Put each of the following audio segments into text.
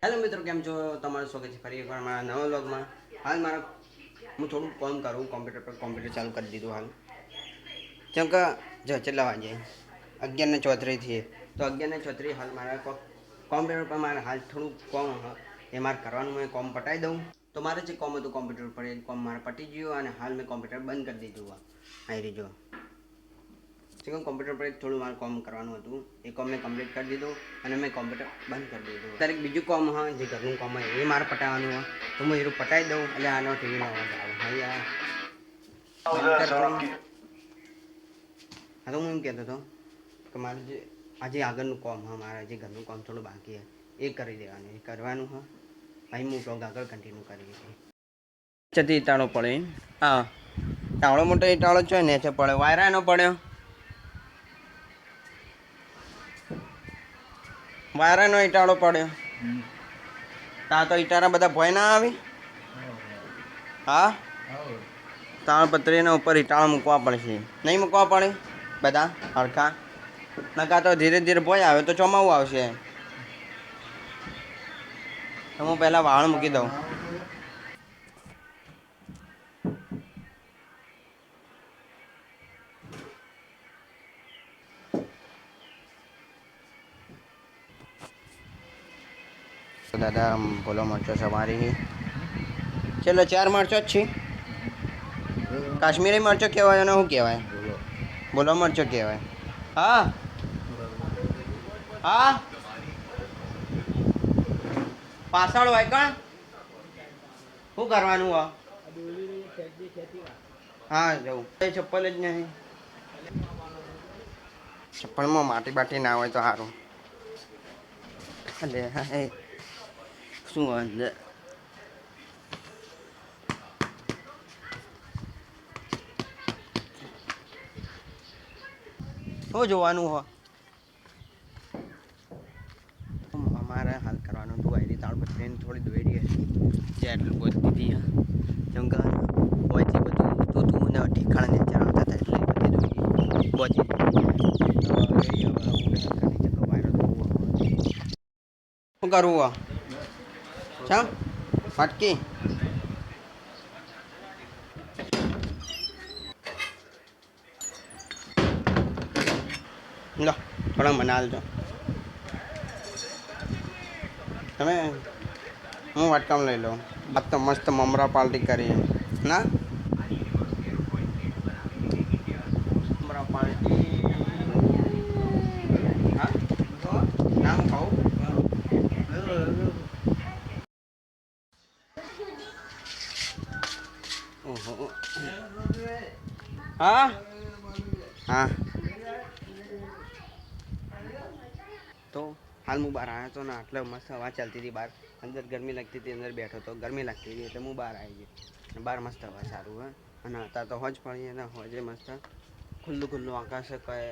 Hello મિત્રો, કેમ છો? તમારું સ્વાગત છે ફરી એકવાર મારા નવા વ્લોગમાં. હાલ મારા હું થોડું કામ કરું કોમ્પ્યુટર પર. કોમ્પ્યુટર ચાલુ કરી દીધું હાલ. જેમ કે જો કેટલા વાગે 11:34 થઈએ તો 11:34 હાલ મારા કોમ્પ્યુટર પર મારે હાલ થોડું કોમ એ મારે કરવાનું, મેં કોમ પટાવી દઉં તો મારે જે કોમ હતું કોમ્પ્યુટર પર એ કોમ મારે પટી ગયું અને હાલ મેં કોમ્પ્યુટર બંધ કરી દીધું. આવી જો કોમ્પ્યુટર પર થોડું મારે કોમ કરવાનું હતું, એ કોમ મેં કમ્પ્લીટ કરી દીધું અને મેં કોમ્પ્યુટર બંધ કરી દીધું. દરેક બીજું કોમ હા જે ઘરનું કોમ હોય એ મારે પટાવવાનું હોય તો હું એવું પટાવી દઉં. એટલે આનો ટીવીનો અવાજ આવે હા તો હું એમ કહેતો હતો કે મારે જે આજે આગળનું કોમ હા, મારા જે ઘરનું કોમ થોડું બાકી છે એ કરી દેવાનું, એ કરવાનું હા. અહીં હું બ્લોગ આગળ કન્ટિન્યુ કરી ચતી ઈટાળો પડે હા, ટાળો મોટો ઈટાળો છે ને છે પડે વાયરા નો પડ્યો, વાયરાનો ઈટાળો પડ્યો. તા તો ઈટાળા બધા ભોય ના આવી હા. તાળપત્રીના ઉપર ઈટાળા મૂકવા પડશે, નહીં મૂકવા પડે બધા હરખા. નકા તો ધીરે ધીરે ભોય આવે તો ચોમાવું આવશે. તો હું પહેલાં વાળ મૂકી દઉં. દાદા બોલો મરચો સવારી ચલો 4 મરચો જ છે. કાશ્મીરી મરચો કહેવાય અને શું કહેવાય? બોલો મરચો કહેવાય. હા હા પાછળ હોય કણ શું કરવાનું હો? હા જવું ચપ્પલ જ નહીં. ચપ્પલમાં માટી બાટી ના હોય તો સારું. અલે હા શું અંદર શું જોવાનું હો? અમારે હાલ કરવાનું હતું એની તાળપત્રીને થોડી દોરી હતી જે એટલું બોલતી હતી જેમ કે હોયથી બધું તો તું ને ઠેકાણે ને ચલાવતા હતા એટલે બધી દોરી પહોંચી શું કરવું હો? ચમ ફટકી લો થોડા મને હાલજો તમે. હું વાટકામ લઈ લઉં. આજ તો મસ્ત મમરા પાર્ટી કરી ના મમરા પાર્ટી હા નામ ખાઉં ઓહો હા હા. તો હાલ હું બહાર આવ્યો હતો ને આટલે મસ્ત હવા ચાલતી હતી બહાર. અંદર ગરમી લાગતી હતી, અંદર બેઠો તો ગરમી લાગતી હતી એટલે હું બહાર આવી ગયો. બહાર મસ્ત હવા સારું હોય અને અત્યારે તો હોજ પડીએ ને હોજે મસ્ત ખુલ્લું ખુલ્લું આકાશ, કંઈ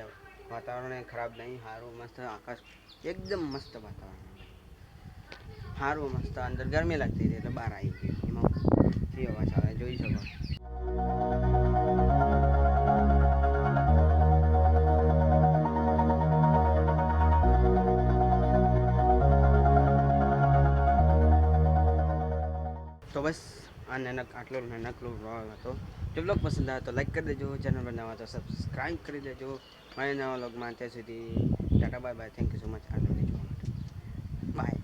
વાતાવરણ ખરાબ નહીં, સારું મસ્ત આકાશ એકદમ મસ્ત વાતાવરણ સારું મસ્ત. અંદર ગરમી લાગતી હતી એટલે બહાર આવી ગઈ. એમાં જે હવા ચાલે જોઈ શકો. તો બસ આ આટલો નાનકડો વ્લોગ હતો. જો વ્લોગ પસંદ આવે તો લાઈક કરી દેજો, ચેનલ પર નવા તો સબસ્ક્રાઈબ કરી દેજો. મારા નવા વ્લોગમાં ત્યાં સુધી Tata bye bye. Thank you so much. આટલું જોવા માટે બાય.